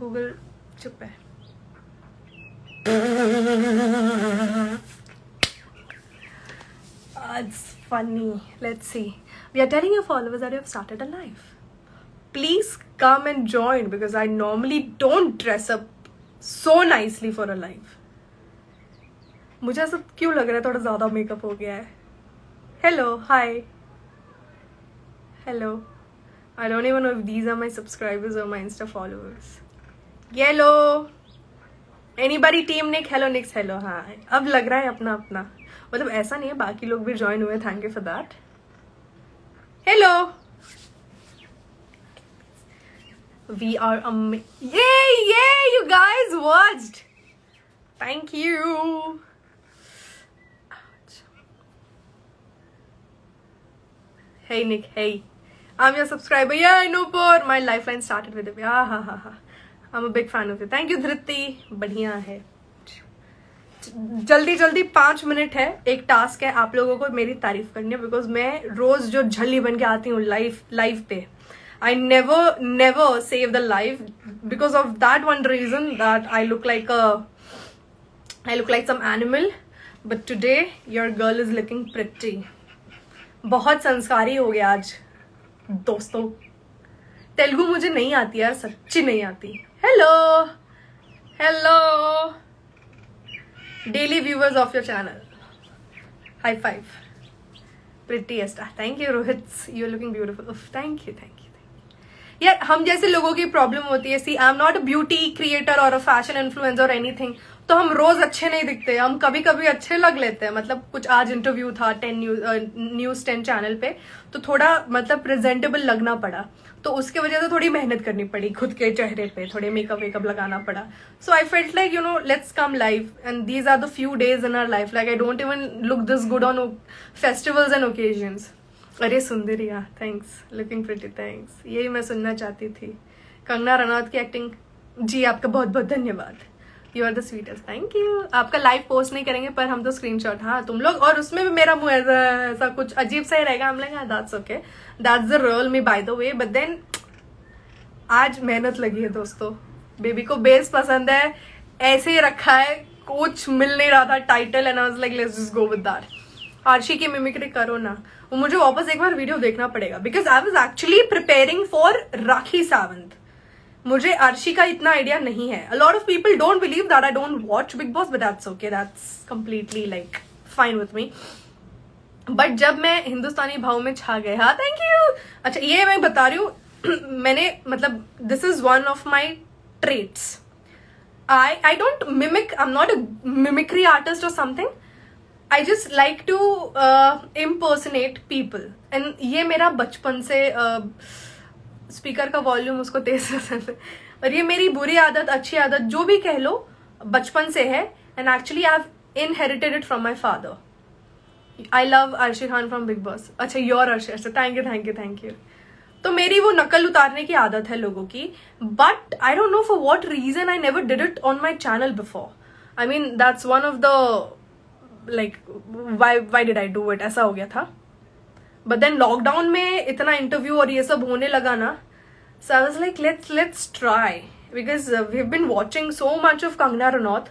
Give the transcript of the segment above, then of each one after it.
Google चुप है। It's funny. Let's see. We are telling your followers that you have started a live. Please come and join because I normally don't dress up so nicely for a live. मुझे ऐसा क्यों लग रहा है थोड़ा ज़्यादा मेकअप हो गया है? Hello, hi. Hello. I don't even know if these are my subscribers or my Insta followers. Yellow. Anybody team Nick? Hello Nick. Hello. हाँ, अब लग रहा है अपना अपना, मतलब ऐसा नहीं है, बाकी लोग भी ज्वाइन हुए, thank you for that. Hello, we are ये you guys watched, thank you. Hey Nick, hey, I'm your subscriber. Yeah, Nupur, my lifeline started with it. Ha. I'm a big fan of you. Thank you Dhriti. बढ़िया है. जल्दी 5 minute है, एक task है आप लोगों को मेरी तारीफ करनी है, बिकॉज मैं रोज जो झल्ली बन के आती हूँ लाइव पे. I never save the live because of that one reason that I look like some animal. But today your girl is looking pretty. बहुत संस्कारी हो गया आज दोस्तों. तेलुगु मुझे नहीं आती यार, सच्ची नहीं आती. Hello daily viewers of your channel, high five. Prettiest, thank you Rohit, you're looking beautiful. Thank you. यार हम जैसे लोगों की प्रॉब्लम होती है, see I am not a beauty creator और अ फैशन इन्फ्लुएंसर और एनीथिंग, तो हम रोज अच्छे नहीं दिखते, हम कभी कभी अच्छे लग लेते हैं. मतलब कुछ आज इंटरव्यू था न्यूज 10 चैनल पे, तो थोड़ा मतलब प्रेजेंटेबल लगना पड़ा, तो उसके वजह से थोड़ी मेहनत करनी पड़ी खुद के चेहरे पे, थोड़े मेकअप लगाना पड़ा. So I felt like you know let's come live and these are the few days in our life. Like I don't even look this good on festivals and occasions. अरे Sundariya, thanks, looking pretty, thanks. यही मैं सुनना चाहती थी. कंगना रनौत की acting, जी आपका बहुत बहुत धन्यवाद. You are the sweetest, thank you. आपका लाइव पोस्ट नहीं करेंगे पर हम तो स्क्रीनशॉट, हाँ तुम लोग, और उसमें भी मेरा मुंह ऐसा कुछ अजीब सा ही रहेगा. हम लोग that's okay, that's the real me by the way. But then आज मेहनत लगी है दोस्तों. बेबी को बेस पसंद है, ऐसे ही रखा है, कुछ मिल नहीं रहा था title, and I was like let's just go with that. Arshi की मिमिक्री करो ना, वो मुझे वापस एक बार वीडियो देखना पड़ेगा, because I was actually preparing for Rakhi Sawant. मुझे आर्शी का इतना आइडिया नहीं है. A lot of people don't believe that I don't watch Bigg Boss, but that's okay, that's completely like fine with me. But जब मैं हिंदुस्तानी भाव में छा गए, हाँ थैंक यू. अच्छा ये मैं बता रही हूँ, मैंने मतलब this is one of my traits. I don't mimic, I am not a mimicry artist और something. I just like to impersonate people, and ये मेरा बचपन से स्पीकर का वॉल्यूम उसको तेज पसंद है, और ये मेरी बुरी आदत अच्छी आदत जो भी कह लो बचपन से है, and actually I have inherited it from my father. I love Arshi Khan from big boss. अच्छा योर अर्शी, अच्छा थैंक यू. तो मेरी वो नकल उतारने की आदत है लोगों की, but I don't know for what reason I never did it on my channel before. I mean that's one of the like why did I do it, ऐसा हो गया था. but then लॉकडाउन में इतना इंटरव्यू और ये सब होने लगा ना, so I was like let's try, because we've been watching so much of Kangna Ranaut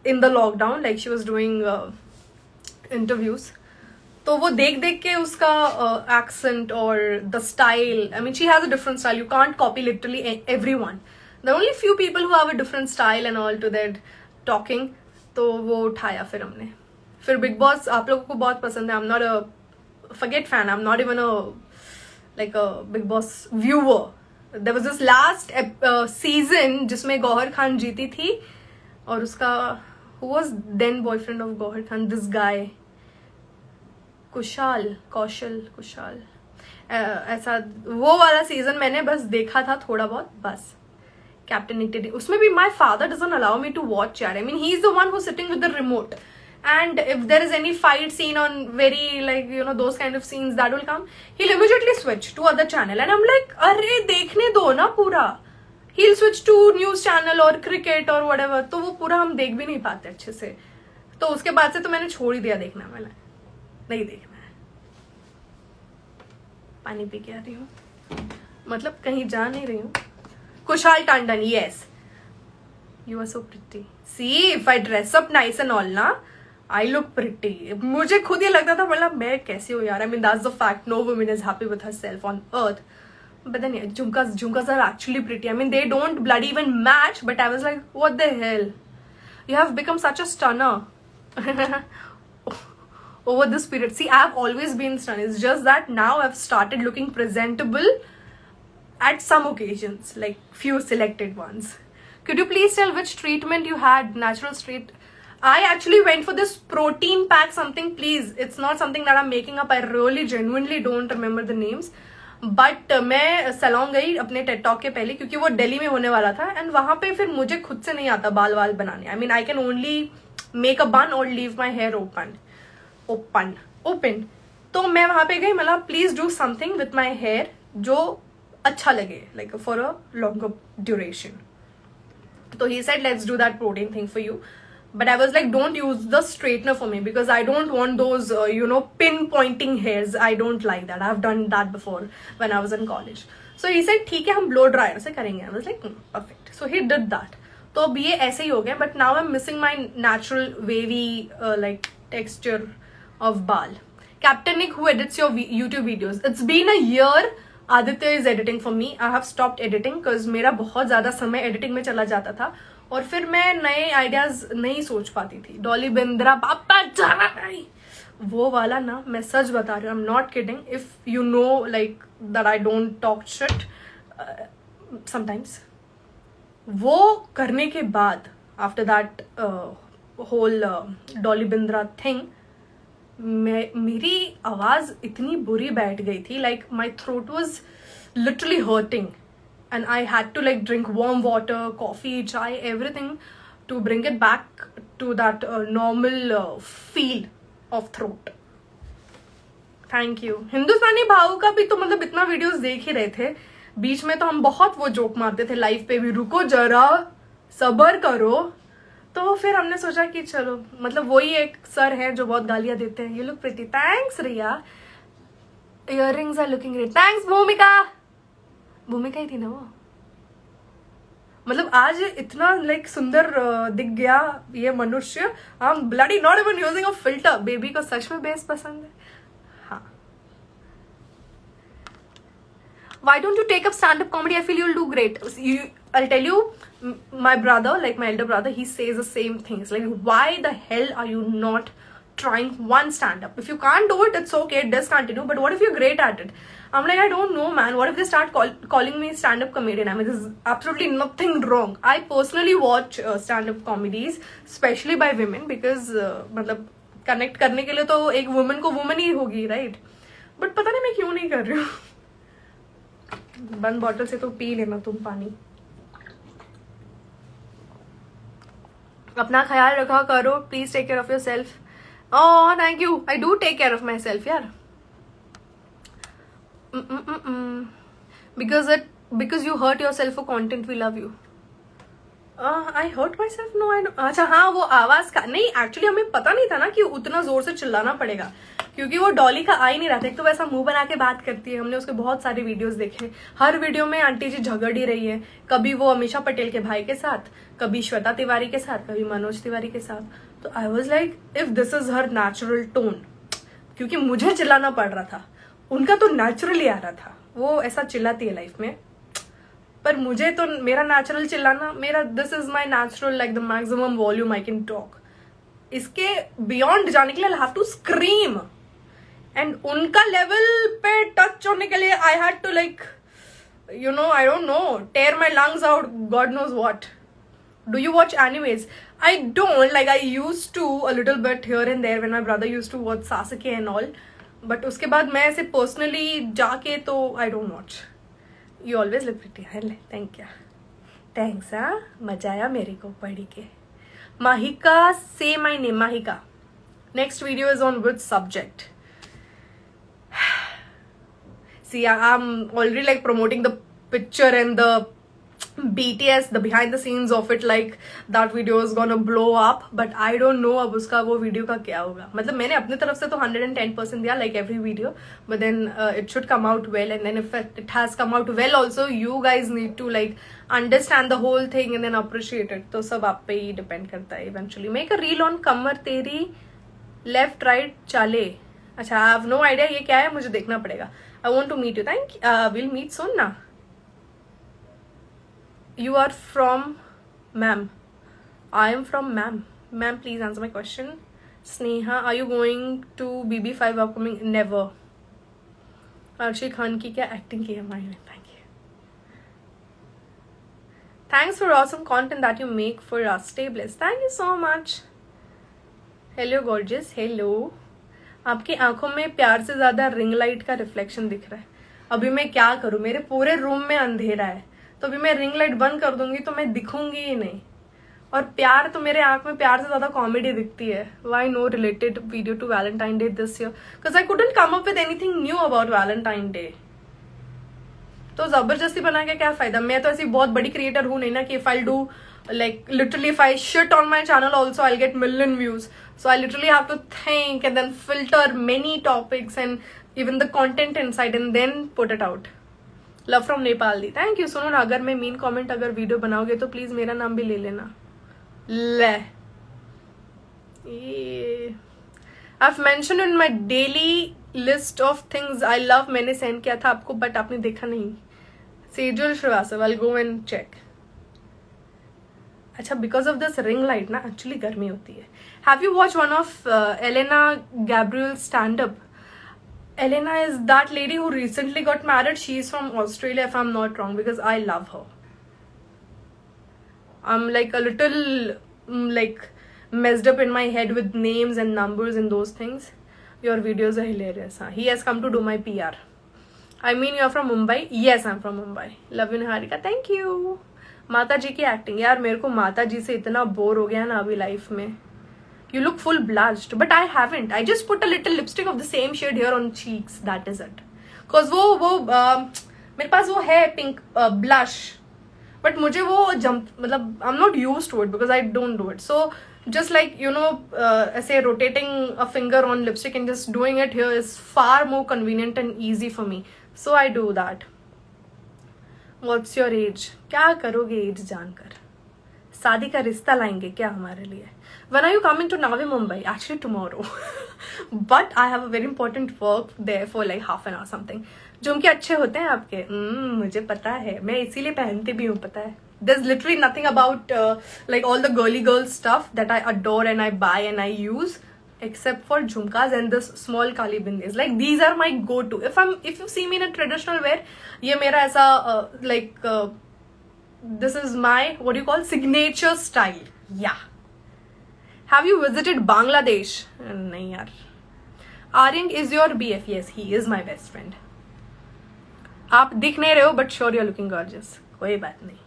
in the lockdown, like she was doing interviews. तो वो देख के उसका accent और the style, I mean she has a different style, you can't copy literally everyone. There are only few people who have a different style and all to their talking. तो वो उठाया फिर हमने. फिर बिग बॉस आप लोगों को बहुत पसंद है. I am not a forget fan, I am not even like a Bigg Boss viewer. There was this last season जिसमें गौहर खान जीती थी, और उसका who was then boyfriend of Gauahar Khan, this guy Kushal ऐसा, वो वाला सीजन मैंने बस देखा था थोड़ा बहुत बस. Captain Nick, उसमें भी my father doesn't allow me to watch यार. I mean he's the one who's sitting with the remote, and if there is any fight scene on very like you know those kind of scenes that will come, he'll immediately switch to other channel, and I'm like अरे देखने दो ना पूरा. He'll switch to news channel और cricket और whatever, तो वो पूरा हम देख भी नहीं पाते अच्छे से. तो उसके बाद से तो मैंने छोड़ ही दिया देखना, मैंने नहीं देखना है. पानी पी के आ रही हूँ, मतलब कहीं जा नहीं रही हूँ, Kushal Tandon, yes. You are so pretty. See, if I dress up nice and all na, I look pretty. मुझे खुद ये लगता था मतलब मैं कैसे हूँ यार. I mean that's the fact. No woman is happy with herself on earth. But then yeah, jhumkas are actually pretty. I mean they don't bloody even match. But I was like, what the hell? You have become such a stunner over this period. See, I have always been stunning. It's just that now I've started looking presentable at some occasions, like few selected ones. Could you please tell which treatment you had? Natural street. I actually went for this protein pack something. Please, it's not something that I'm making up. I really genuinely don't remember the names. But मैं salon गई अपने Ted talk के पहले क्योंकि वो दिल्ली में होने वाला था एंड वहां पे फिर मुझे खुद से नहीं आता बाल वाल बनाने. I mean I can only make a बन और लीव माई हेयर ओपन. तो मैं वहां पे गई मतलब please do something with my hair जो अच्छा लगे, like for a longer duration. So he said, let's do that protein thing for you. But I was like, don't use the straightener for me because I don't want those, pinpointing hairs. I don't like that. I've done that before when I was in college. So he said, ठीक है हम blow dryer से करेंगे. I was like, perfect. So he did that. तो अब ये ऐसे ही हो गया. But now I'm missing my natural wavy like texture of baal. Captain Nick, who edits your YouTube videos. It's been a year. Aditya is editing for me. I have stopped editing because मेरा बहुत ज्यादा समय editing में चला जाता था और फिर मैं नए आइडियाज नहीं सोच पाती थी. डॉली बिंद्रा पापा जाना नहीं वो वाला ना, मैं सच बता रही हूँ. I am not kidding. If you know like that I don't talk shit sometimes. वो करने के बाद after that whole Dolly Bindra thing मेरी आवाज इतनी बुरी बैठ गई थी. Like my throat was literally hurting and I had to like drink warm water, coffee, chai, everything to bring it back to that normal feel of throat. Thank you. हिंदुस्तानी भाव का भी तो मतलब इतना वीडियोस देख ही रहे थे. बीच में तो हम बहुत वो जोक मारते थे लाइव पे भी, रुको जरा सबर करो. तो फिर हमने सोचा कि चलो मतलब वही एक सर है जो बहुत गालियां देते हैं. You look pretty. Thanks Riya. Earrings are looking great. Thanks Bhumika. Bhumika ही थी ना वो. मतलब आज इतना लाइक सुंदर दिख गया ये मनुष्य. I am bloody not even using a filter. Baby को सच में बेस पसंद है. हाँ. Why don't you take up stand-up comedy? I feel you'll do great. I'll tell you, my brother, like my elder brother, he says the same things. Like, why the hell are you not trying one stand-up? If you can't do it, it's okay. Discontinue. But what if you're great at it? I'm like, I don't know, man. What if they start calling me stand-up comedian? I mean, there's absolutely nothing wrong. I personally watch stand-up comedies, especially by women, because मतलब connect करने के लिए तो एक woman को woman ही होगी, right? But पता नहीं मैं क्यों नहीं कर रही हूँ. बंद बॉटल से तो पी लेना तुम पानी. अपना ख्याल रखा करो. Please take care of yourself. Oh thank you. I do take care of myself यार. Because you hurt yourself for content we love you. I hurt myself. No I. अच्छा हाँ वो आवाज का नहीं. Actually हमें पता नहीं था ना कि उतना जोर से चिल्लाना पड़ेगा क्योंकि वो डॉली का आ ही नहीं रहा था. एक तो वैसा मुंह बना के बात करती है. हमने उसके बहुत सारे वीडियोस देखे. हर वीडियो में आंटी जी झगड़ ही रही है. कभी वो अमीषा पटेल के भाई के साथ, कभी श्वेता तिवारी के साथ, कभी मनोज तिवारी के साथ. तो I was like if this is her natural tone. क्योंकि मुझे चिल्लाना पड़ रहा था, उनका तो नेचुरली आ रहा था. वो ऐसा चिल्लाती है लाइफ में. पर मुझे तो मेरा नेचुरल चिल्लाना, मेरा this is my natural like the maximum volume I can talk. इसके बियॉन्ड जाने के लिए I have to scream. And उनका लेवल पे टच होने के लिए I had to like I don't know tear my lungs out. God knows what. Do you watch animes? I don't. Like I used to a little bit here and there when my brother used to watch Sasuke and all. But उसके बाद मैं ऐसे personally जाके तो आई don't watch. You always look pretty. Thank you. Thanks. हाँ मजा आया मेरे को पढ़ के. Mahika, say my name. Mahika. Next video is on which subject? See, I'm already like promoting the picture and the BTS, the behind the scenes of it, like that video is gonna blow up, but I don't know अब उसका वो video का क्या होगा. मतलब मैंने अपने तरफ से तो 110% दिया, like every video, but then it should come out well, and then if it has come out well also, you guys need to like understand the whole thing and then appreciate it. तो सब आप पे ही depend करता है eventually. Make a reel on कमर तेरी left right चाले. अच्छा, I have no idea ये क्या है, मुझे देखना पड़ेगा. I want to meet you. Thank you. We'll meet soon ना. You are from, ma'am. I am from, ma'am. Ma'am, please answer my question. Sneha, are you going to BB5 upcoming? Never. Arshi Khan की क्या acting की है हमारी में. Thank you. Thanks for awesome content that you make for us. Stay blessed. Thank you so much. Hello gorgeous. Hello. आपकी आंखों में प्यार से ज्यादा रिंग लाइट का रिफ्लेक्शन दिख रहा है. अभी मैं क्या करूं, मेरे पूरे रूम में अंधेरा है, तो अभी मैं रिंग लाइट बंद कर दूंगी तो मैं दिखूंगी ही नहीं. और प्यार तो मेरे आंख में प्यार से ज्यादा कॉमेडी दिखती है. Why no related video to Valentine Day this year, because I couldn't come up with anything new about Valentine Day. तो जबरदस्ती बना के क्या फायदा. मैं तो ऐसी बहुत बड़ी क्रिएटर हूं नहीं ना कि if I do like literally if I shit on my channel also I'll get million views. So I literally have to think and then filter many topics and even the content inside and then put it out. Love from Nepal the. Thank you सुनो ना, अगर मैं mean comment अगर video बनाओगे तो please मेरा नाम भी ले लेना. ले I've mentioned in my daily list of things I love, मैंने सेंड किया था आपको बट आपने देखा नहीं. Sejul Srivastava, I'll go and check. अच्छा, because of this ring light ना एक्चुअली गर्मी होती है. Have you watch one of Elena Gabriel stand up? Elena is that lady who recently got married. She is from Australia if I'm not wrong, because I love her. I'm like a little like messed up in my head with names and numbers and those things. Your videos are hilarious. Huh? He has come to do my PR. I mean, you're from Mumbai? Yes, I'm from Mumbai. Love you, Niharika. Thank you. माता जी की acting, यार मेरे को माता जी से इतना bore हो गया ना अभी लाइफ में. You look full blushed, but I haven't. I just put a little lipstick of the same shade here on cheeks. That is it. Cause वो मेरे पास वो है pink blush, but मुझे वो मतलब I'm not used to it because I don't do it. So just like you know, ऐसे rotating a finger on lipstick and just doing it here is far more convenient and easy for me. So I do that. What's your age? क्या करोगे as जानकर? शादी का रिश्ता लाएंगे क्या हमारे लिए? When are you coming to Navi Mumbai? Actually tomorrow. But I have a very important work there for like half an hour something. झुमके अच्छे होते हैं आपके? मुझे पता है, मैं इसीलिए पहनती भी हूँ, पता है. There's literally nothing about like all the girly girl stuff that I adore and I buy and I use, except for jhumkas and this small kali bindis. Like these are my go-to. If you see me in a traditional wear, ये मेरा ऐसा this is my what do you call signature style. Yeah. Have you visited Bangladesh? नहीं यार. Aryang is your BF? Yes, he is my best friend. आप दिख नहीं रहे हो but sure you're looking gorgeous. कोई बात नहीं.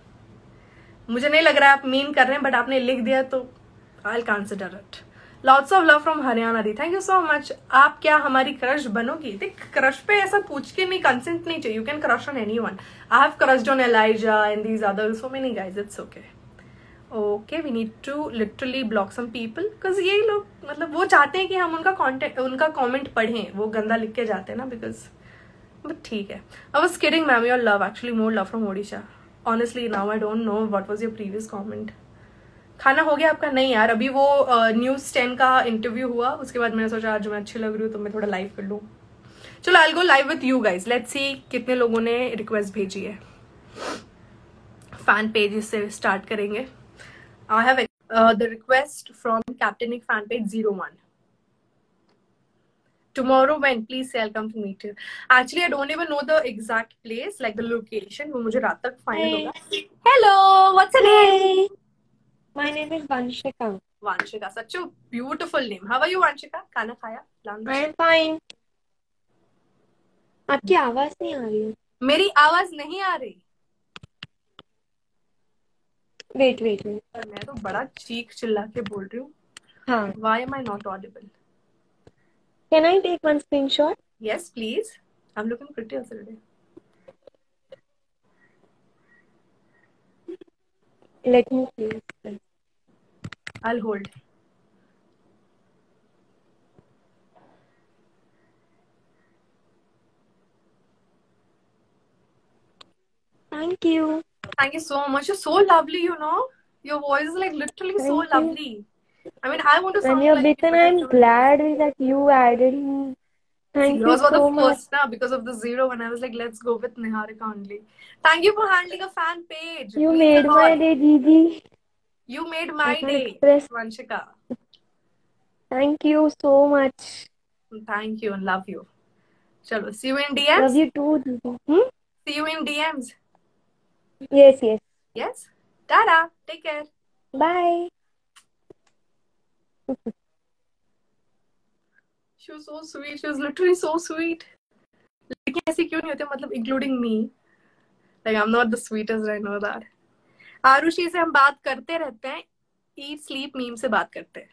मुझे नहीं लग रहा है आप मीन कर रहे हैं, but आपने लिख दिया तो I'll consider it. Lots of love from Haryana the. Thank you so much. आप क्या हमारी क्रश बनोगी? देख, क्रश पे ऐसा पूछ के नहीं, कंसेंट नहीं चाहिए. You can crush on anyone. I have crushed on Elijah and these other so many guys. It's okay. Okay, we need to literally block some people because ये लोग मतलब वो चाहते हैं कि हम उनका कमेंट पढ़ें, वो गंदा लिख के जाते हैं ना, because but ठीक है. I was kidding, ma'am. Your love, actually more love from Odisha. Honestly, now I don't know what was your previous comment. खाना हो गया आपका? नहीं यार, अभी वो न्यूज़ 10 का इंटरव्यू हुआ, उसके बाद मैंने सोचा आज मैं अच्छी लग रही हूँ तो मैं थोड़ा लाइव कर लूँ. चलो, I'll go live with you guys. Let's see कितने लोगों ने रिक्वेस्ट भेजी है. फैन पेज से स्टार्ट करेंगे. I have the request from Captain Nick fan page 01. Tomorrow when? Please say I'll come to meet you. Actually, I don't even know the exact place, like the location. वो मुझे रात तक final होगा. Hello, what's your name? My name is Vanshika. Vanshika, such a beautiful name. How are you, Vanshika? खाना खाया? Lunch? I am fine. आपकी आवाज नहीं आ रही है. मेरी आवाज नहीं आ रही? Wait. मैं तो बड़ा चीख चिल्ला के बोल रही हूँ. हाँ. Why am I not audible? Can I take one screenshot? Yes, please. I'm looking pretty also today. Let me please. I'll hold. Thank you. Thank you so much. You're so lovely, you know. Your voice is like literally so Thank you. lovely. I mean, I want to When sound you're like you, bitten, but I I'm never do. glad that you added me. Thank you Zeros were the so much. first now because of the zero, and I was like, let's go with Niharika only. Thank you for handling a fan page. It You means a made my lot. day, Gigi. You made I my can't day, express. Vanshika. Thank you so much. Thank you and love you. Chalo, see you in Love DMs. you too, Gigi. See you in DMs. Yes, yes. Yes? Tada. Take care. Bye. She was so sweet. She was literally so sweet. लेकिन ऐसे क्यों नहीं होते मतलब including me. Like I'm not the sweetest, I know that. Arushi से हम बात करते रहते हैं. Eat sleep meme से बात करते हैं.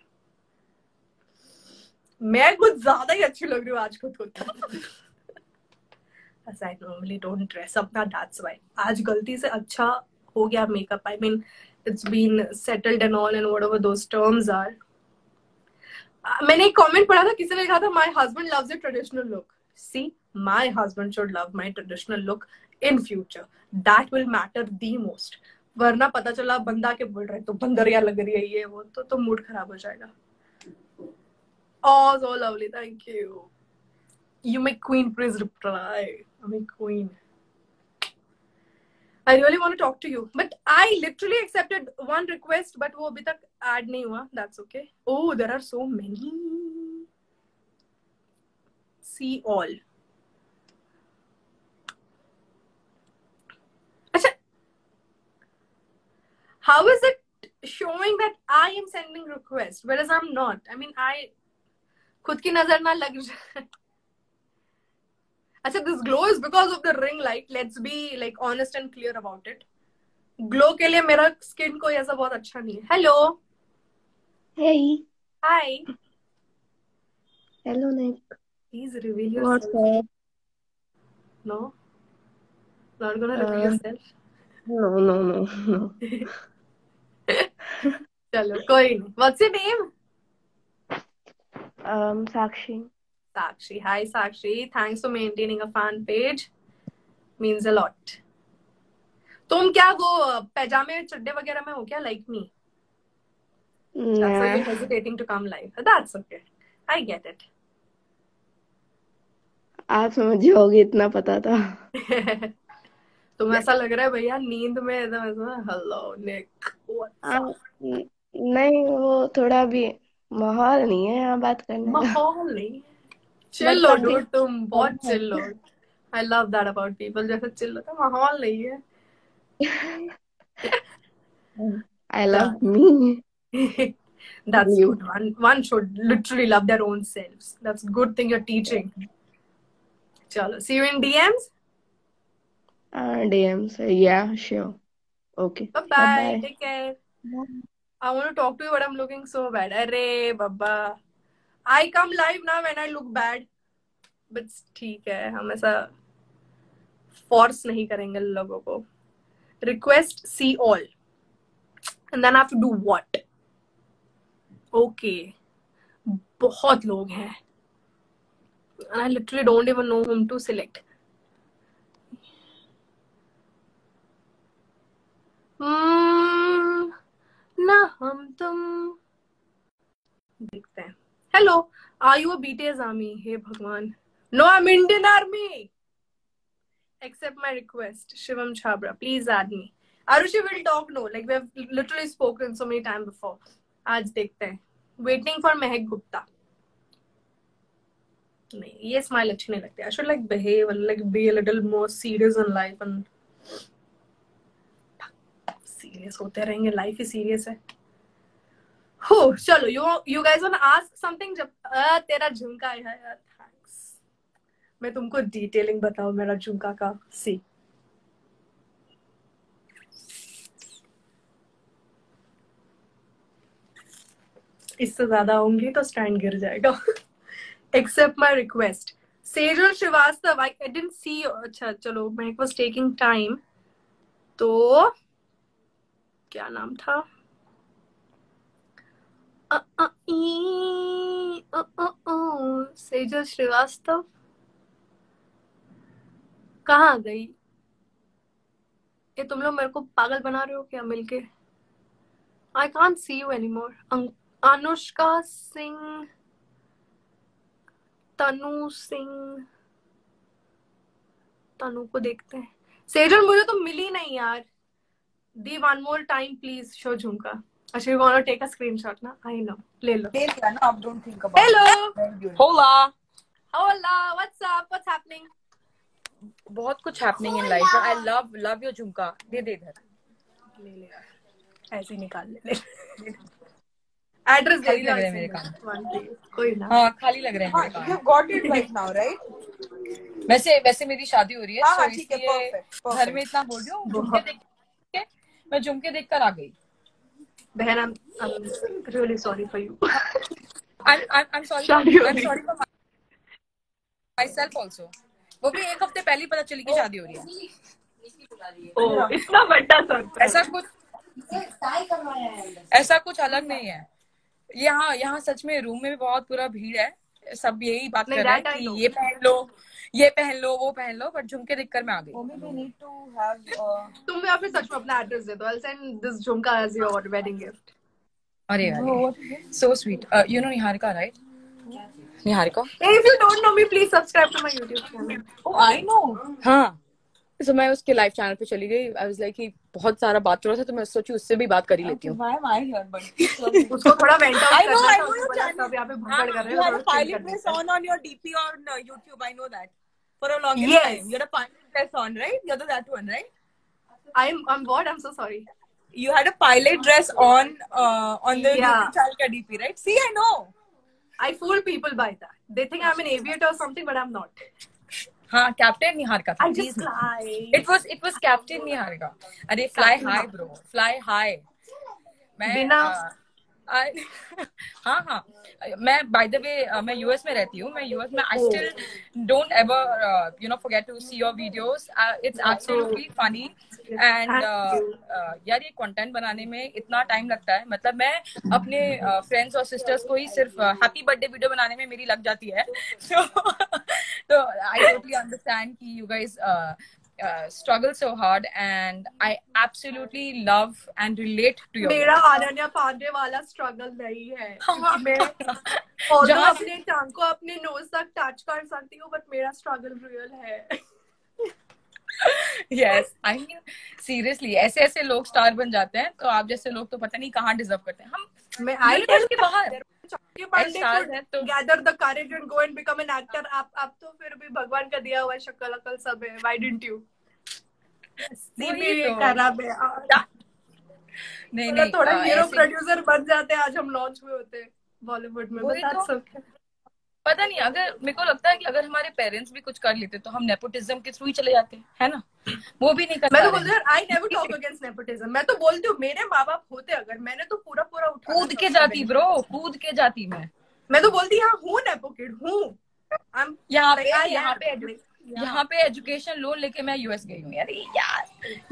मैं कुछ ज्यादा ही अच्छी लग रही हूँ आज खुद को. As I normally don't dress up, that that's why. आज गलती से अच्छा हो गया makeup. I mean, it's been settled and all and whatever those terms are. मैंने एक comment पढ़ा था किसी ने लिखा था my husband loves a traditional look. See, my husband should love my traditional look in future. That will matter the most. वरना पता चला बंदा के बोल रहा है तो बंदरिया लग रही है ये वो तो मूड खराब हो जाएगा. Oh, so lovely. Thank you. You make queen please reply. I mean queen. I really want to talk to you, but I literally accepted one request, but वो अभी तक add नहीं हुआ. That's okay. Oh, there are so many. See all. अच्छा, how is it showing that I am sending request, whereas I'm not? I mean, I खुद की नजर ना लग जाए. अच्छा, this glow is because of the ring light. Let's be like honest and clear about it. Glow के लिए मेरा स्किन कोई ऐसा बहुत अच्छा नहीं है. Hello. Hey. Hi. Hello, Nick. Please reveal What's yourself. up? No, not gonna reveal yourself. No. चलो कोई नहीं. What's your name? Sakshi. Sakshi. Hi Sakshi. Thanks for maintaining a fan page. Means a lot. तुम क्या वो पैजामे चड्डे वगैरह में हो क्या? Like me. That's why you're hesitating to come live. That's okay. I get it. आप समझ जाओगे इतना पता था. तुम्हें ऐसा लग रहा है भैया नींद में एकदम ऐसा हेलो निक. नहीं वो थोड़ा भी माहौल नहीं है यहाँ बात करने का. माहौल नहीं. चिल हो डूड. तुम बहुत चिल हो. I love that about people. जैसे चिल होता है माहौल नहीं है. I love me. That's You. good. One should literally love their own selves. That's a good thing you're teaching. Chalo. See you in DMs. DMs. Yeah, sure. Okay. Bye-bye. Take care. Bye. I want to talk to you, but I'm looking so bad. Arre, Baba. I come live now when I look bad. But ठीक है, हम ऐसा force नहीं करेंगे लोगों को. Request see all. And then I have to do what? Okay. बहुत लोग हैं. And I literally don't even know whom to select. ना हम तुम देखते हैं. Hello, are you a BTS army? Hey भगवान. No, I'm Indian army. Accept my request. Shivam Chhabra, please add me. Arushi will talk no. Like we have literally spoken so many times before. आज देखते हैं. Waiting for Mehak Gupta. नहीं, ये smile अच्छी नहीं लगती. I should like behave and like be a little more serious in life and serious होते रहेंगे. Life is serious है. हो चलो. You guys wanna ask something? जब तेरा झुमका है यार. Thanks. मैं तुमको डिटेलिंग बताऊं मेरा झुमका का. सी इससे ज्यादा होंगी तो स्टैंड गिर जाएगा. Accept my request. Sejal Srivastava. I didn't see. अच्छा चलो, मैं वाज टेकिंग टाइम. तो क्या नाम था, सेजल श्रीवास्तव, कहाँ गई ये? तुम लोग मेरे को पागल बना रहे हो क्या मिलके? I can't see you anymore. Anushka Singh, Tanu Singh, Tanu को देखते हैं। सेजल मुझे तो मिली नहीं यार। The one more time please show jhumka. अच्छा you want to take a screenshot ना? आई नो, ले लो। ले लिया ना, अब डोंट थिंक अबाउट। हेलो, होला, होला, व्हाट्स अप, व्हाट्स हैपनिंग? बहुत कुछ happening in life. I love your झुमका। दे दे इधर, ले ले यार, ऐसे ही निकाल ले। एड्रेस दे खाली दिया लग रहे हैं मेरे कान। कोई ना। हाँ खाली लग रहे हैं मेरे कान। You got it right now, right? वैसे मेरी शादी हो रही है, हाँ, so ठीक है, इसलिए perfect. घर में इतना बोल रही हूँ। झुमके देख के मैं झुमके देख कर आ गई। बहन I'm really sorry for you. I'm sorry शादी हो for रही। myself also। वो भी एक हफ्ते पहले ही पता चली कि शादी हो रही है। ओह, इतना बड़ा सरप्राइज। ऐसा कुछ अलग नहीं है। यहाँ सच में रूम में भी बहुत पूरा भीड़ है। सब यही बात कर रहे हैं कि ये पहन लो, ये पहन लो, वो पहन लो, बट झुमके देखकर मैं आ गई। तुम या फिर सच में अपना एड्रेस दे दो। I'll send this झुमका as your wedding gift. अरे so sweet. You know Niharika, right? Niharika? Hey, if you don't know me, please subscribe to my YouTube channel. Oh, I know. हाँ। तो मैं उसके लाइव चैनल पे चली गई। I was like कि बहुत सारा बात कर रहा था, तो मैं सोची उससे भी बात कर ही लेती हूँ। Why am I here? But उसको थोड़ा वेंट आउट I know करना था। your उसको बोला channel. सब यहाँ पे भगड़ कर रहे You हैं। had a थोड़ा chill pilot कर dress देते हैं। on your DP on YouTube. I know that for a long Yes. time. You had a pilot dress on, right? You're that one, right? I'm what? I'm so sorry. You had a pilot dress on the Yeah. YouTube channel ka DP, right? See, I know. I fool people by that. They think I'm an aviator or something, but I'm not. हाँ, captain Niharika था। I just lie. It was captain Niharika. अरे fly high bro, fly high। बिना हाँ मैं bye the वे मैं US में रहती हूँ। मैं यूएस में I still don't ever forget to see your videos. It's absolutely funny and यार ये कंटेंट बनाने में इतना टाइम लगता है। मतलब मैं अपने फ्रेंड्स और सिस्टर्स को ही सिर्फ हैप्पी बर्थडे वीडियो बनाने में मेरी लग जाती है। तो आई टोटली अंडरस्टैंड कि you guys struggle so hard and I absolutely love and relate to your मेरा अनन्या पांडे वाला स्ट्रगल नहीं है। हाँ। मैं जहाँ अपने टांग को अपने नोज तक टच कर सकती हूँ, बट मेरा स्ट्रगल रियल है। yes I mean seriously ऐसे लोग स्टार बन जाते हैं, तो आप जैसे लोग तो पता नहीं कहाँ डिजर्व करते हैं। हम यूनिवर्स के बाहर तो gather the courage and go and become an actor. आप तो फिर भी भगवान का दिया हुआ शक्ल अकल सब है। Why didn't you? नहीं थोड़ा हीरो प्रोड्यूसर बन जाते हैं। आज हम लॉन्च हुए होते बॉलीवुड में। पता नहीं, अगर मेरे को लगता है कि अगर हमारे पेरेंट्स भी कुछ कर लेते तो हम नेपोटिज्म के थ्रू ही चले जाते, है ना? वो भी नहीं कर। मैं तो बोलती हूँ I never talk against nepotism. मैं तो बोलती हूँ मेरे माँ बाप होते अगर, मैंने तो पूरा उठा कूद के जाती ब्रो, कूद के जाती। मैं तो बोलती हाँ हूँ नेपो किड हूँ। यहाँ पे एजुकेशन लोन लेके मैं यूएस गई हूँ यार।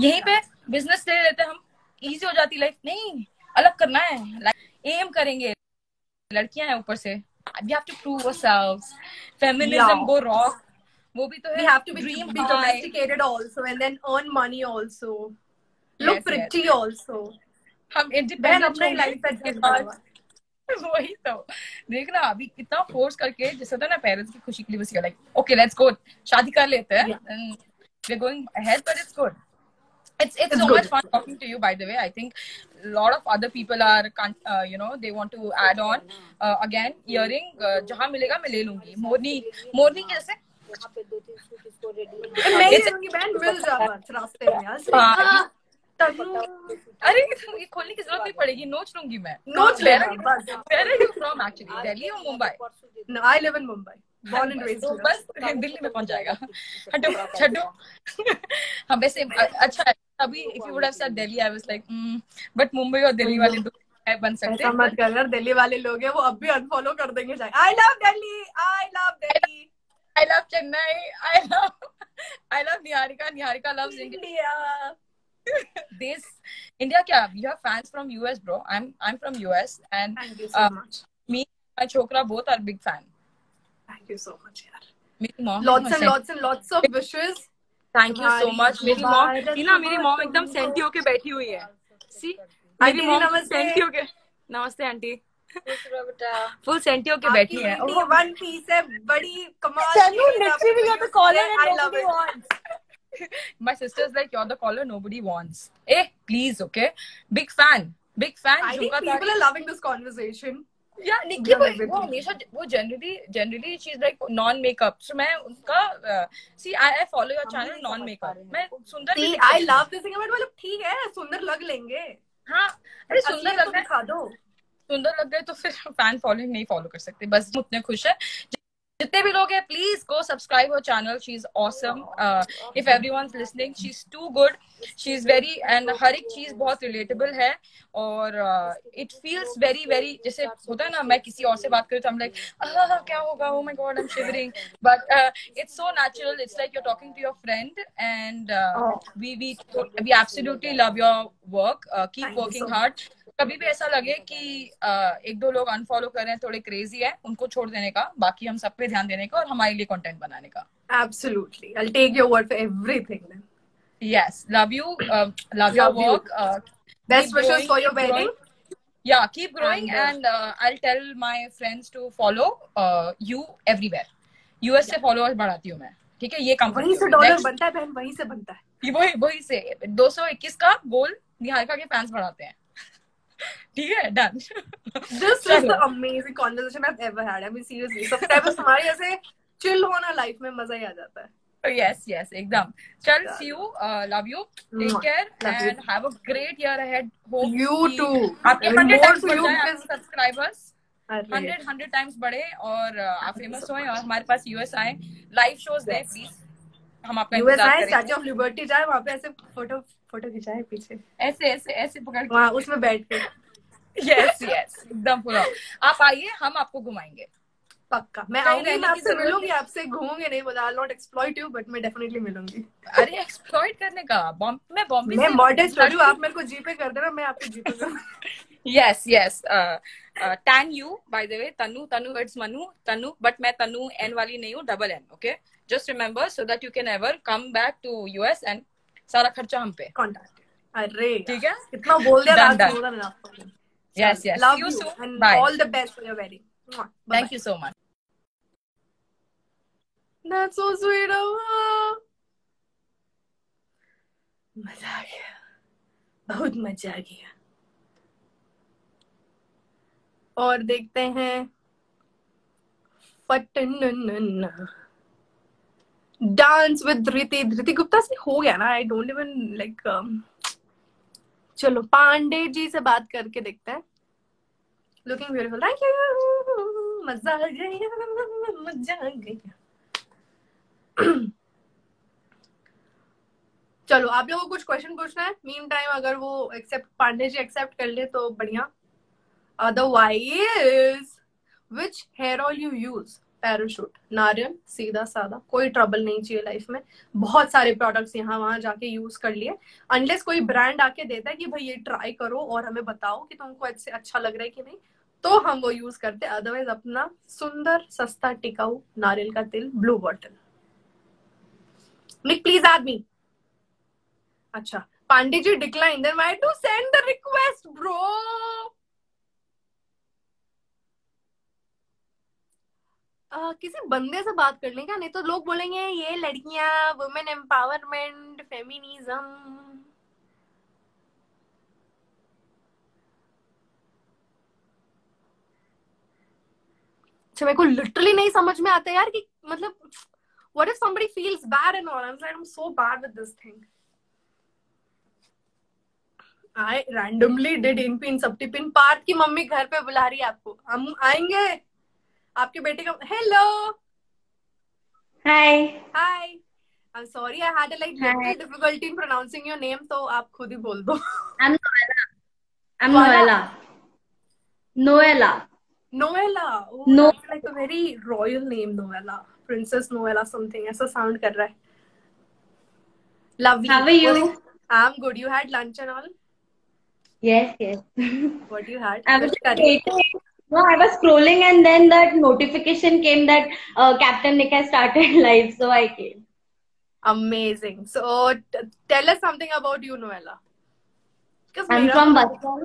यहीं पे बिजनेस ले लेते हम, इजी हो जाती लाइफ। नहीं, अलग करना है, एम करेंगे। लड़कियां हैं ऊपर से, we have to prove ourselves. Feminism go rock. वो भी तो है। We have to be domesticated also and then earn money also. Look pretty also. हम इंडिपेंडेंट अपनी लाइफ पे वही तो देखना अभी कितना फोर्स करके, जैसे होता है ना पेरेंट्स की खुशी के लिए, बस लाइक ओके लेट्स गो, शादी कर लेते हैं, we are going ahead, but it's good. It's so much fun talking to you, by the way. I think a lot of other people are, they want to add on. Again, earring, जहाँ मिलेगा मैं ले लूंगी. मोरनी के जैसे. मैं ले लूंगी बहन, मिल जा बस रास्ते में यार. अरे ये खोलने की जरूरत नहीं पड़ेगी, नोच लूंगी मैं. नोच लेना बस. Where are you from actually? Delhi or Mumbai? No, I live in Mumbai. Born and raised here. बस दिल्ली में पहुंच जाएगा. हटो. हाँ वैसे अच्छा है. अभी if you would have said Delhi, I was like, but Mumbai और दिल्ली वाले दो बन सकते हैं. ऐसा मत कर यार, दिल्ली वाले लोग हैं वो अब भी अनफॉलो कर देंगे. I love Delhi. I love Chennai. I love Niharika loves India. this India kya, you have fans from US, bro. I'm from US, and Thank you so much. me, my chokra both are big fan. Thank you so much, yaar. मेरी mom Lots of wishes. Thank you so much. मेरी mom, टीना, मेरी mom एकदम senti होके बैठी हुई है. See, मेरी mom senti होके. नमस्ते आंटी. फुल सेंटी होके बैठी है. वन पीस है, बड़ी कमाल. Tanu, literally you're the caller and nobody wants. My sister's like, you're the caller nobody wants. Eh, please, okay? Big fan. I think people are loving this conversation. Yeah, Nikki, वो हमेशा वो generally she's like non makeup. So मैं उनका see I follow your channel non makeup. मैं सुंदर. See, I love this thing, but मतलब ठीक है, सुंदर लग लेंगे. हाँ, अरे सुंदर लग दिखा दो. सुंदर लग गए तो फिर फैन फॉलोइंग नहीं फॉलो कर सकते. बस उतने खुश है. जितने भी लोग हैं, please go subscribe her channel. She's awesome. If everyone's listening, she's too good. She's very and हर एक चीज बहुत relatable है और it feels very very जैसे होता है ना, मैं किसी और से बात करूँ तो I'm like क्या होगा, oh my god I'm shivering, but it's so natural. It's like you're talking to your friend and we absolutely love your work. Keep working hard. कभी भी ऐसा लगे कि एक दो लोग अनफॉलो कर रहे हैं, थोड़े क्रेजी है, उनको छोड़ देने का, बाकी हम सब पे ध्यान देने का और हमारे लिए कंटेंट बनाने का. Absolutely, I'll take your word for everything then. Yes, love you, love your work. Best wishes for your wedding. Yeah, keep growing and I'll tell my friends to follow you everywhere. US से followers बढ़ाती हूँ मैं, ठीक है? ये काम वहीं से डॉलर बनता है बहन, वहीं से बनता है. वही से 221 का गोल निहारिका के फैंस बढ़ाते हैं. ठीक है, done. This is the amazing conversation I've ever had. I mean seriously, subscribers हमारे ऐसे chill होना लाइफ में मजा ही आ जाता है. Yes, एकदम. चल, see you, love you, take care and have a great year ahead. Hope you too. आपके 100 times बढ़ जाए subscribers. 100 times बढ़े और आप फेमस होए और हमारे पास US आए, लाइव शोज दें प्लीज. हम आपका इंतजार करेंगे. स्टैच्यू ऑफ लिबर्टी जाए, वहाँ पे ऐसे फोटो खिंचाए पीछे, ऐसे पकड़ के वहाँ उसमें बैठ के. Yes, एकदम पूरा. आप आइए, हम आपको घुमाएंगे. पक्का मैं आऊंगी, मैं आपसे मिलूंगी, आपसे घूमूंगी नहीं, बता I'll not exploit you, but मैं definitely मिलूंगी. अरे एक्सप्लॉइट करने का, मैं बॉम्बे मैं मॉडर्न स्टूडियो, आप मेरे को जीपे कर देना, मैं आपको जीपे कर दूंगी. Yes. Tan you, by the way, Tanu, it's Manu, Tanu, but मैं तनु N वाली नहीं हूँ, double N, okay? Just remember so that you can ever come back to US and सारा खर्चा हम पे. Contact. अरे ठीक है, इतना बोल दिया रात को. Yes. Love See you you soon. and Bye. all the best for your wedding. Thank you so much. That's so sweet. मजा आ गया, बहुत मजा आ गया. और देखते हैं डांस विद धृति गुप्ता से हो गया ना. आई डोंट इवन लाइक. चलो पांडे जी से बात करके देखते हैं. Looking beautiful, thank you. मजा आ गया. चलो आप लोगों को कुछ क्वेश्चन पूछना है. मीन टाइम अगर वो एक्सेप्ट, पांडे जी एक्सेप्ट कर ले तो बढ़िया. Otherwise which hair oil you use? Parachute, नारियल, सीधा साधा, कोई ट्रबल नहीं चाहिए लाइफ में. बहुत सारे प्रोडक्ट्स यहाँ वहां जाके यूज कर लिए. अनलेस कोई ब्रांड आके देता है कि भाई ये ट्राई करो और हमें बताओ कि तुमको ऐसे अच्छा लग रहा है कि नहीं, तो हम वो यूज करते. अदरवाइज अपना सुंदर सस्ता टिकाऊ नारियल का तेल, blue bottle. Nick please add me. अच्छा, Pandey ji decline, then why to send the request bro? किसी बंदे से बात कर लें क्या, नहीं तो लोग बोलेंगे ये लड़कियां, वुमेन एम्पावरमेंट, फेमिनिज्म. अच्छा, मेरे को लिटरली नहीं समझ में आता यार कि मतलब what if somebody feels bad and all? I'm like, I'm so bad with this thing. I randomly did in subtipin. Partha की मम्मी घर पे बुला रही है आपको, हम आएंगे आपके बेटे का. Hello. Hi. I'm sorry, I had a little difficulty in pronouncing your name, तो आप खुद ही बोल दो. I'm Noella. Oh, no. That's like a very royal name, Noella. Princess Noella something. ऐसा sound कर रहा है. Lovely. How are you? I'm good. You had lunch and all? Yes, yes. What you had? I was Fish just curry? waiting. No, I was scrolling and then that notification came that Captain Nick has started live, so I came. Amazing. So tell us something about you, Noella. Because I'm मेरा तो from कुछ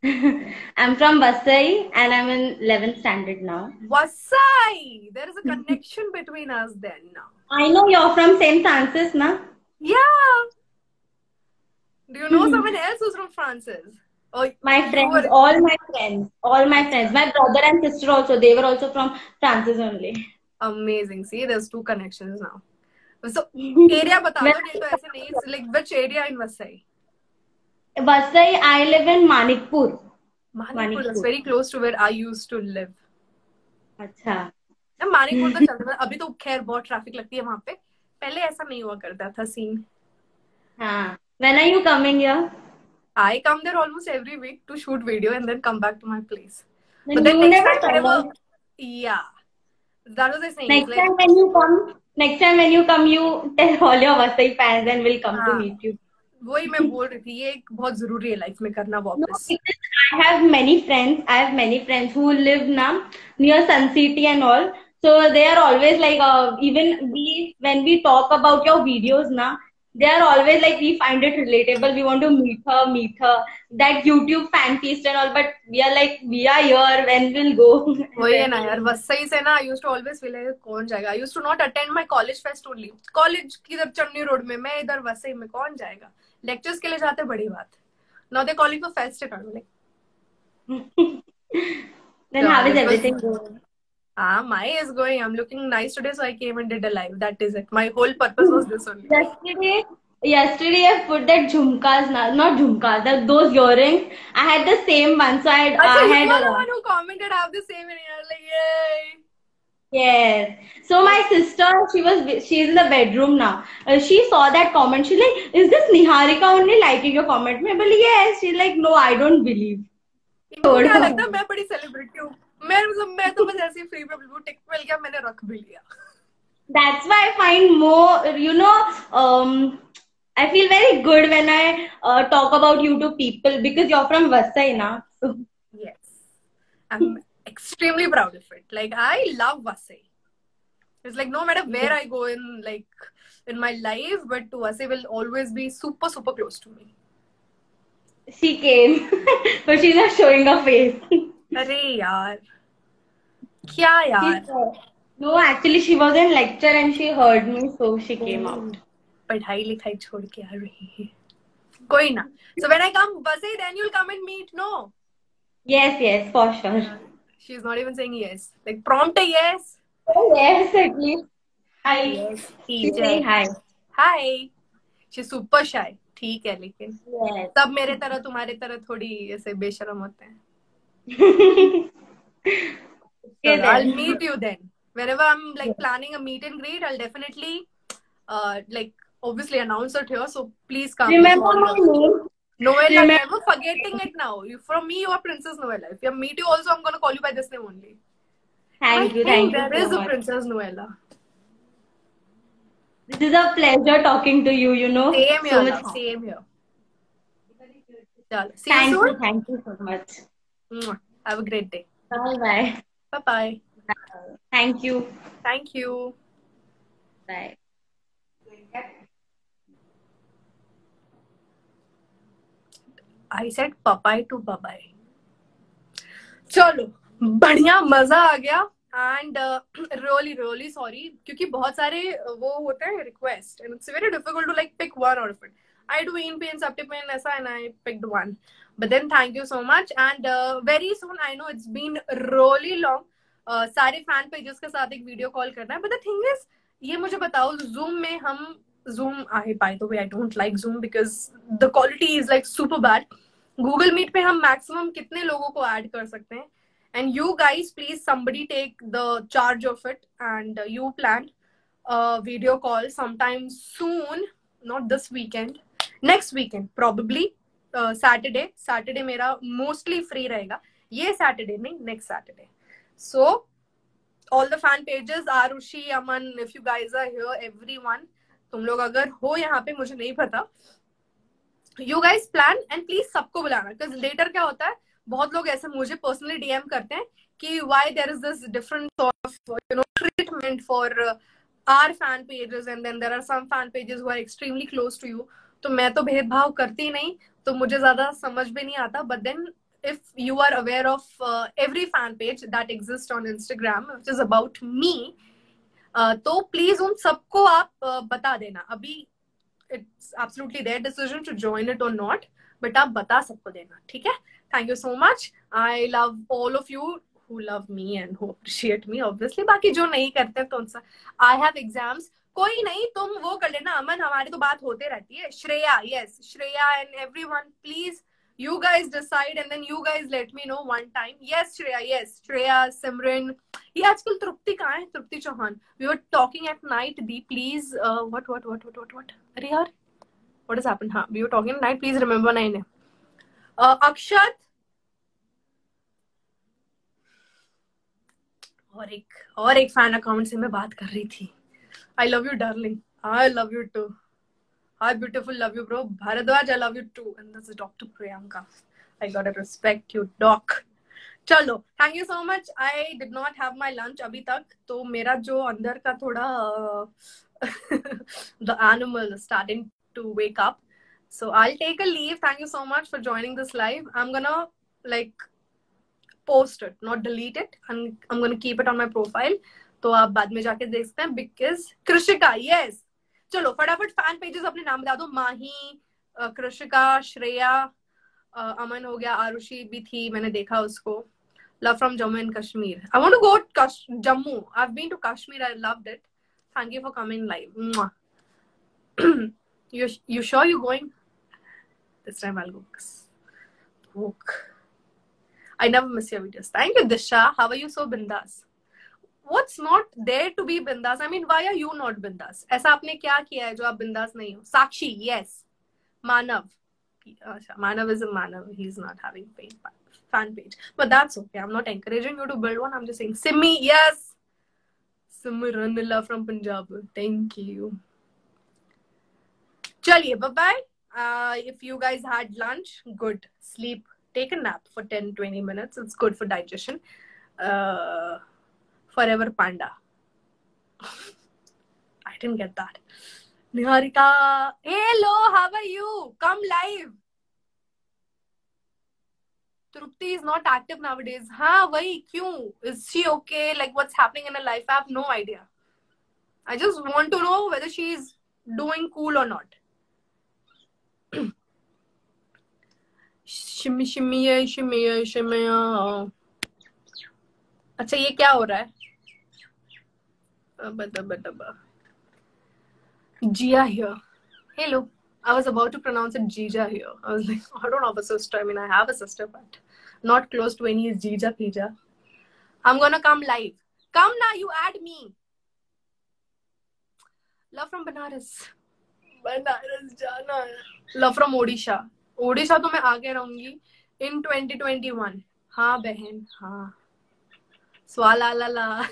Vasai. I'm from Vasai and I'm in 11th standard now. Vasai. There is a connection between us then now. I know you're from St. Francis, na? Yeah. Do you know someone else who's from Francis? Oh, My you friends, were. all my friends, Acha. my brother and sister also, they were also from Francis only. Amazing. See, there's two connections now. So area बता दो नहीं तो ऐसे नहीं. Like which area in Vasai? Vasai, I live in Manikpur. Manipur is Manikpur. very close to where I used to live. अच्छा. मानिकपुर तो चलता था. अभी तो खैर बहुत ट्रैफिक लगती है वहां पे. पहले ऐसा नहीं हुआ करता था सीन. हाँ. When are you coming here? I come there almost every week to shoot video and then come back to my place. Then But then you next never time tell whenever, us. yeah, that was the saying. Next Like, time when you come, you tell all your Vasai fans and we'll come to हाँ, meet you. वही मैं बोल रही थी. ये एक बहुत जरूरी है लाइफ में करना No, वापस. because I have many friends. I have many friends who live now near Sun City and all. So they are always like, even when we talk about your videos now, they are always like, we find it relatable. We want to meet her. That YouTube fan feast and all. But we are like, we are here. When we'll go? वही है ना यार. वसई से ना I used to always feel like कौन जाएगा. I used to not attend my college fest only. College किधर Channi road में. मैं इधर वसई में कौन जाएगा. Lectures के लिए जाते बड़ी बात. Now they're calling for fest and all. Like, Then how is it was. everything going? My is going. I'm looking nice today, so I came and did a live. That is it. My whole purpose was this only. Yesterday I put that jhumkas, not jhumkas, those earrings. I had the same one, so I Actually, you had are the one who commented I have the same in here. Like, yay! yes. So my sister, she's in the bedroom now. She saw that comment. She's like, "Is this Niharika only liking your comment?" मैं बोली, yes. She's like, "No, I don't believe." इनको क्या लगता है मैं बड़ी celebrity हूँ. मैं तो बस ऐसे ही फ्री पे टिक मिल गया मैंने रख भी लिया. That's why I find more, I feel very good when I talk about you to people because you're from Vasai now. So. Yes. I'm extremely proud of it. Like, I love Vasai. It's like no matter where I go in my life, but Vasai will always be super, super close to me. She came, but she's not showing her face. अरे यार क्या यार. No, actually she was in lecture and she heard me, so she came out. पढ़ाई लिखाई छोड़ के आ रही है. कोई ना. So when I come Vasai, then you'll come and meet, no? Yes, for sure. She's not even saying yes. Like prompt a yes. Oh, yes, at least. Hi. Yes, She's saying hi. Hi. She's super shy. ठीक है लेकिन Yes. सब मेरे तरह तुम्हारे तरह थोड़ी ऐसे बेशरम होते हैं. So I'll meet you then. Whenever I'm like planning a meet and greet, I'll definitely like obviously announce it here. So please come. Remember my name? Noella, I'm never forgetting it now. From me, you are Princess Noella. If I meet you also, I'm gonna call you by this name only. Thank you There is so a much. Princess Noella. This is a pleasure talking to you, Same here, So love. much. Same here. Chalo. See you soon. Thank you so much. Mwah. Have a great day. Bye. Bye-bye. Thank you. Thank you. Bye. I said papai to babai. चलो बढ़िया मजा आ गया. And really sorry क्योंकि बहुत सारे वो होते हैं request and it's very difficult to like pick one out of it. I do ENP and Septipen ऐसा and I picked one. But then thank you so much and very soon I know it's been really long. सारे fan pages के साथ एक video call करना है. But the thing is ये मुझे बताओ Zoom में हम Zoom by the way I don't like Zoom because the quality is like super bad. Google Meet पे हम maximum कितने लोगों को ऐड कर सकते हैं. And you guys please somebody take the charge of it and you plan a video call sometime soon, not this weekend. Next weekend probably Saturday मेरा mostly free रहेगा. ये Saturday नहीं next Saturday. So all the fan pages, Arushi, Aman, if you guys are here, everyone, तुम लोग अगर हो यहाँ पे मुझे नहीं पता you guys plan and please सबको बुलाना, बिकॉज लेटर क्या होता है, बहुत लोग ऐसे मुझे पर्सनली डीएम करते हैं कि why there is this different sort of treatment for our fan pages and then there are some fan pages who are extremely close to you. तो मैं तो भेदभाव करती नहीं, तो मुझे ज्यादा समझ भी नहीं आता. But then if you are aware of every fan page that exists on Instagram which is about me, तो प्लीज उन सबको आप बता देना. अभी it's absolutely their decision to join it or not, but आप बता सबको देना, ठीक है? Thank you so much. I love all of you who love me and who appreciate me obviously. बाकी जो नहीं करते तो उनसे I have exams. कोई नहीं, तुम वो कर लेना अमन, हमारी तो बात होते रहती है. Shreya, yes, Shreya and everyone, please you guys decide and then you guys let me know one time. Yes Shreya, Simran. ये आजकल तृप्ति कहाँ है? तृप्ति Chauhan. We were talking at night. The please what अरे यार what has happened? हाँ, we were talking at night. Please remember my name. अक्षत और एक fan account से मैं बात कर रही थी. I love you darling. I love you too. Hi beautiful, love you bro. Bharadwaj, I love you too. And this is Dr. Priyanka. I gotta respect you, doc. चलो, thank you so much. I did not have my lunch अभी तक, तो मेरा जो अंदर का थोड़ा the animal is starting to wake up. So I'll take a leave. Thank you so much for joining this live. I'm gonna like post it, not delete it. I'm gonna keep it on my profile. तो आप बाद में जाके देख सकते हैं. Because कृषिका, yes. चलो फटाफट फैन पेजेस अपने नाम बता दो. माही, कृषिका, श्रेया, अमन हो गया, आरुषि भी थी, मैंने देखा उसको. Love from Jammu and Kashmir. I want to go Jammu. I have been to Kashmir. I loved it. Thank you for coming live. You sure you're going? This time I'll go. I never miss your videos. Thank you Disha. How are you so bindas? What's not there to be bindas? I mean, why are you not bindas? ऐसा आपने क्या किया है जो आप बिंदास नहीं हो? साक्षी, yes. Manav. Manav is a Manav. He's not having fan page. But that's okay. I'm not encouraging you to build one. I'm just saying. Simmi, yes. Simranilla from Punjab. Thank you. Chaliye, bye-bye. If you guys had lunch, good. Sleep. Take a nap for 10-20 minutes. It's good for digestion. Forever Panda. I didn't get that. Niharika. Hello, how are you? Come live. Trupti is not active nowadays. हाँ वही क्यों? Is she okay? Like what's happening in her life? I have no idea. I just want to know whether she is doing cool or not. shimmy. अच्छा ये क्या हो रहा है? Gia here. Hello. I was about to pronounce it Jija here. I was like, I don't have a sister. I mean, I have a sister, but not close to any Jija Pija. I'm gonna come live. Come now, you add me. Love from Banaras. Banaras जाना है. Love from Odisha. Odisha तो मैं आगे रहूंगी in 2021. हाँ बहन, हाँ. Swala la la.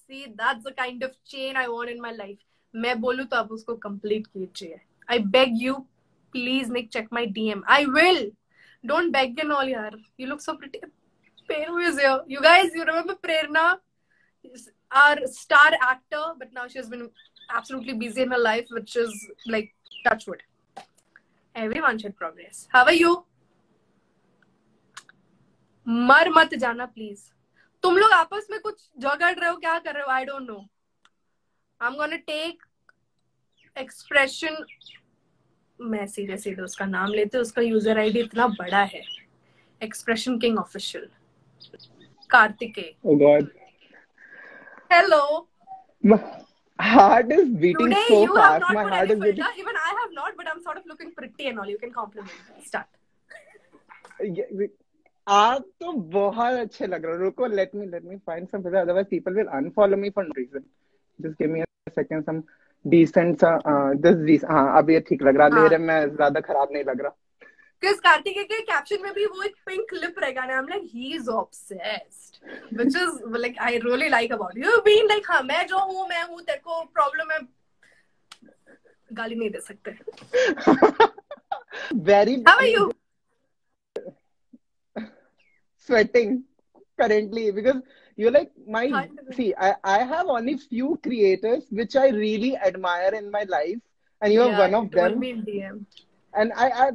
See, that's the kind of chain I want in my life. मैं बोलूँ तो आप उसको complete कीजिए. I beg you, please Nick, check my DM. I will. Don't beg and all, yaar. You look so pretty. Who is here? You guys, you remember Prerna? Our star actor, but now she has been absolutely busy in her life, which is like touchwood. Everyone should progress. How are you? मर मत जाना please. तुम लोग आपस में कुछ झगड़ रहे हो, क्या कर रहे हो? I don't know. I am gonna take expression. मैं सीधे सीधे उसका नाम लेते, उसका यूजर आईडी इतना बड़ा है. Expression king official Kartikeya. Oh God. Hello. My heart is beating Today so you have fast. not My put heart any is beating. filter. Even I have not, but I'm sort of looking pretty and all. You can compliment me. Start. आप तो बहुत अच्छे लग रहे हो. रुको, let me find some filter. Otherwise, people will unfollow me for no reason. Just give me a second. Some decent हाँ, अब ये ठीक लग रहा. मेरे में ज्यादा खराब नहीं लग रहा. Because कार्तिकेय के कैप्शन में भी वो एक पिंक लिप रहेगा ना. I'm like, he is obsessed, which is like I really like about you. Being like, हाँ मैं जो हूँ मैं हूँ, तेरे को प्रॉब्लम है. गाली नहीं दे सकते. very How are you? sweating currently because you're like my see I have only few creators which I really admire in my life, and you are Yeah, one you of told them. me in DM. And I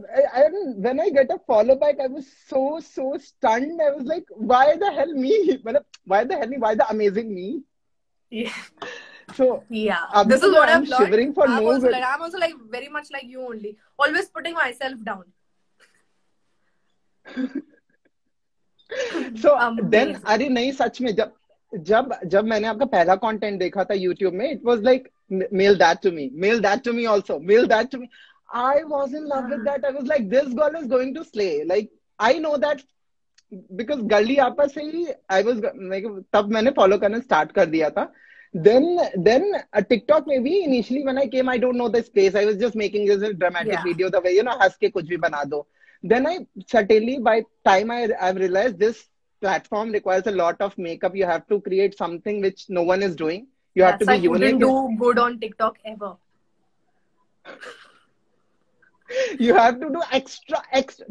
when I get a follow back, I was so stunned. I was like, why the hell me? Why the hell me? Why the amazing me? Yeah. So Yeah, abhi this is to what I'm I've learned. shivering for no good. I'm also like very much like you only. Always putting myself down. So then Amazing. अरे नहीं सच में जब मैंने आपका पहला content देखा था YouTube में, it was like mail that to me also, mail that to me. I was in love with that. I was like, this girl is going to slay. Like I know that because गली आपस से ही I was like तब मैंने follow करना start कर दिया था. Then TikTok में भी initially when I came, I don't know the space. I was just making this dramatic video the way हंस के कुछ भी बना दो. Then I certainly by time I've realized this platform requires a lot of makeup. You have to create something which no one is doing. You have to be I couldn't unique. do good on TikTok ever. You have to do extra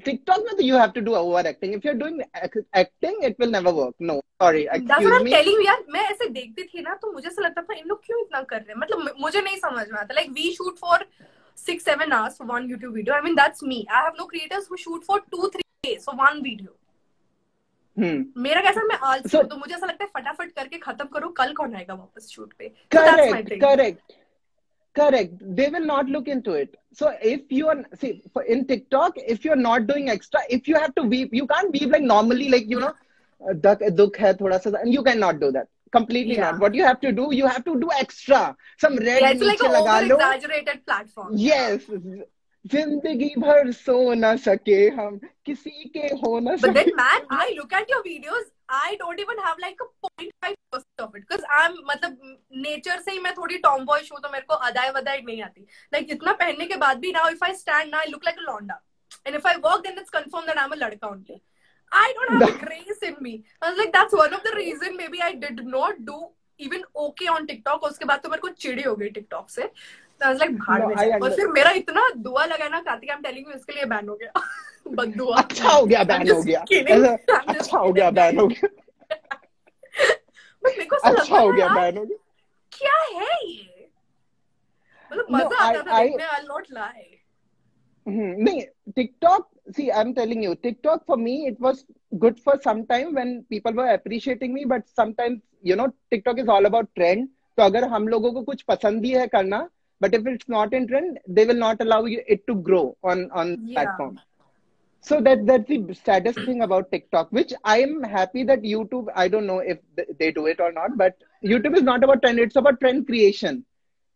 TikTok में तो you have to do overacting. If you're doing acting, it will never work. No, sorry, That's excuse what I'm me. telling you यार. मैं ऐसे देखती थी ना तो मुझे ऐसा लगता था इन लोग क्यों इतना कर रहे हैं. मतलब मुझे नहीं समझ में आता. Like we shoot for 6-7 hours for one YouTube video. I mean that's me. I have no creators who shoot for 2-3 days for one video. मेरा कैसा मैं आलसी हूँ तो मुझे ऐसा लगता है फटाफट करके खत्म करो, कल कौन आएगा वापस शूट पे. So that's my thing. Correct. They will not look into it. So if you are in TikTok, if you're not doing extra, if you have to weep, you can't weep like normally, like dukh hai thoda sa, and you cannot do that. Completely not. What you have to do extra. Some red. Yeah, it's like an over-exaggerated platform. Yes. जिंदगी भर सो ना सके हम किसी के हो ना सके. But then man, I look at your videos, I don't even have like a 0.5% of it because I'm मतलब nature से ही मैं थोड़ी tomboyish हूँ तो मेरे को अदाई वदाई नहीं आती. Like इतना पहनने के बाद भी now if I stand now I look like a londa, and if I walk then it's confirmed that I'm a ladka only. I don't have the grace in me. I was like that's one of the reason maybe I did not do even okay on TikTok. उसके बाद तो मेरे को चिड़ी हो गई TikTok से. I was like भाड़ में जाए. और फिर मेरा इतना दुआ लगा ना कार्तिक, I'm telling you इसके लिए बैन हो गया. बद्दुआ. अच्छा हो गया बैन हो गया. अच्छा हो गया बैन हो गया. अच्छा हो गया बैन हो गया. क्या है ये? मतलब मजा आता था देखने. I'll not lie. नहीं TikTok, see I'm telling you, TikTok for me it was good for some time when people were appreciating me, but sometimes TikTok is all about trend. तो अगर हम लोगों को कुछ पसंद ही है करना, but if it's not in trend, they will not allow it to grow on platform. So that's the saddest thing about TikTok, which I am happy that YouTube, I don't know if they do it or not, but YouTube is not about trend, it's about trend creation.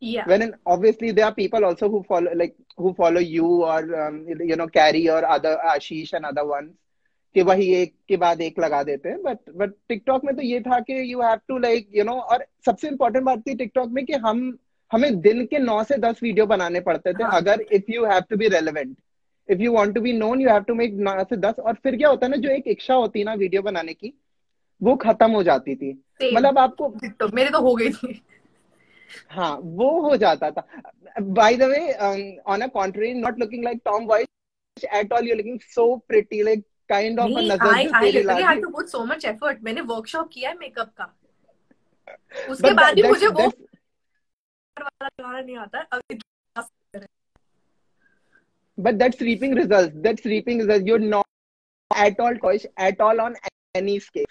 Yeah. When obviously there are people also who follow you or Carrie or other Ashish and other ones कि वही एक के बाद एक लगा देते हैं. but TikTok में तो ये था कि you have to और सबसे important बात थी TikTok में कि हमें दिन के 9 से 10 वीडियो बनाने पड़ते थे. अगर if you have to be relevant, if you want to be known, you have to make 9 से 10. और फिर क्या होता है ना, जो एक इच्छा होती है ना वीडियो बनाने की, वो खत्म हो जाती थी. मतलब आपको मेरे तो हो गई थी. हाँ वो हो जाता था. By the way, on a contrary, not looking like tomboy at all, you're looking so pretty, like kind of a नजर जो तेरी literally had to put so much effort. मैंने वर्कशॉप किया है मेकअप का. उसके बाद भी मुझे वो वाला लगाना नहीं आता. But that's reaping results. You're not at all toyish at all on any scale.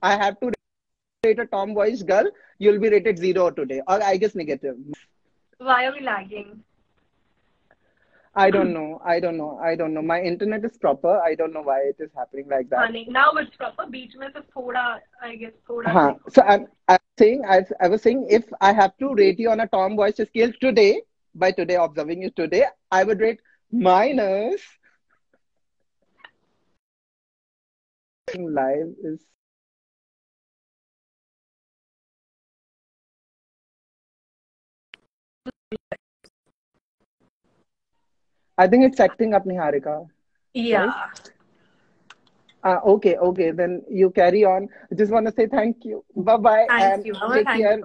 I have to rate a tomboyish girl. You'll be rated 0 today, or I guess negative. Why are we lagging? I don't know. My internet is proper. I don't know why it is happening like that. Now it's proper. बीच में तो थोड़ा, I guess थोड़ा. हाँ. So I was saying, if I have to rate you on a tomboyish scale today, by today observing you today, I would rate minus. Live is. I think it's acting up, Niharika. Yeah. Right? Okay. Then you carry on. I just want to say thank you. Bye-bye. Thank you. Take care.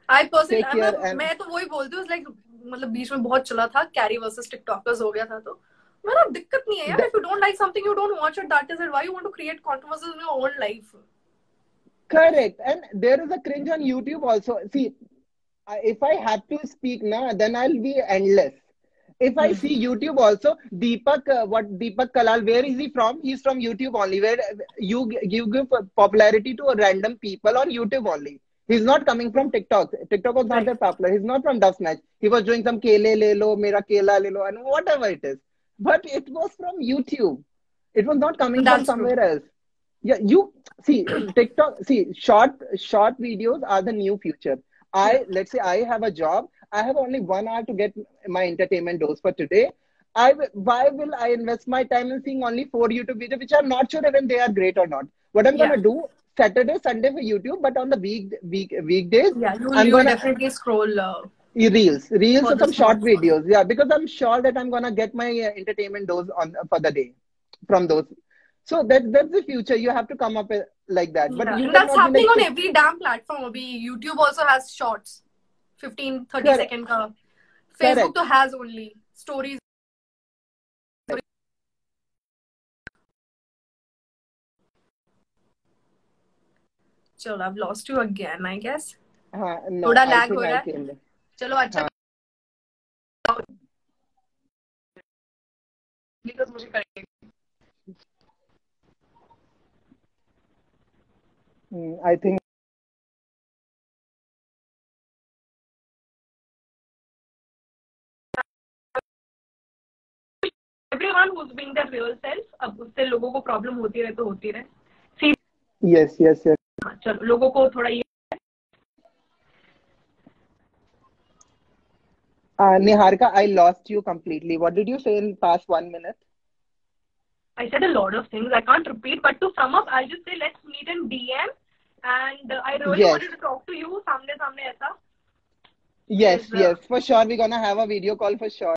I personally, Take care and... मैं तो वही बोलती हूँ, like मतलब बीच में बहुत चला था, कैरी वर्सेस टिकटॉकर्स हो गया था, तो मतलब दिक्कत नहीं है यार, if you don't like something, you don't watch it, that is it. Why you want to create controversies in your own life? Correct. And there is a cringe on YouTube also. See, if I have to speak now, then I'll be endless. If I see YouTube also, Deepak Kalal, where is he from? He's from YouTube only, where you give popularity to random people on YouTube only. He's not coming from TikTok. TikTok was not that popular. He's not from Dove Snatch. He was doing some Kele Le Lo, Mera Kela Le Lo, and whatever it is. But it was from YouTube. It was not coming from somewhere else. Yeah, you see TikTok. See, short videos are the new future. Let's say I have a job. I have only 1 hour to get my entertainment dose for today. Why will I invest my time in seeing only 4 YouTube videos, which I'm not sure even they are great or not? What I'm gonna do Saturday, Sunday for YouTube, but on the weekdays, I'm gonna definitely scroll. Reels or some short videos. Yeah, because I'm sure that I'm gonna get my entertainment dose for the day from those. So that's the future. You have to come up with like that. But and that's happening on every damn platform. Abhi YouTube also has shorts, 15-30 second ka. Facebook to has only stories. चलो, I've lost you again, I guess. No, थोड़ा lag हो रहा है. चलो अच्छा. Because मुझे करेंगे. I think everyone who's being their real self, अब उससे लोगों को प्रॉब्लम होती रहे तो होती रहे. Yes. चलो, लोगों को थोड़ा ये. Niharika, I lost you completely. What did you say in past 1 minute? I said a lot of things. I can't repeat, but to sum up, I'll just say let's meet in DM. And I really wanted to talk to you. Samne aisa. Yes. For sure, we're gonna have a video call for sure.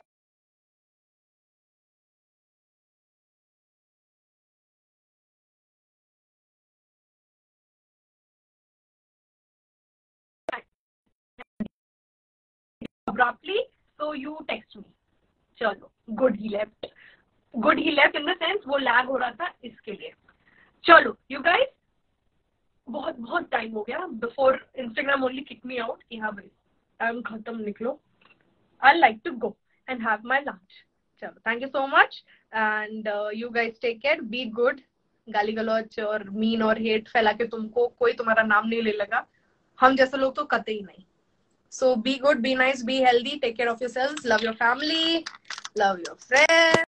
Abruptly, so you text me. Chalo, good he left. Good he left in the sense वो lag हो रहा था इसके लिए. चलो, you guys, बहुत time हो गया. Before Instagram only kicked me out. कि हाँ भाई, time खत्म निकलो. I like to go and have my lunch. चलो, thank you so much, and you guys take care. Be good. गाली गलौज और मीन और हेट फैला के तुमको कोई तुम्हारा नाम नहीं ले लगा. हम जैसे लोग तो कतई नहीं. So be good, be nice, be healthy, take care of yourselves, love your family, love your friends.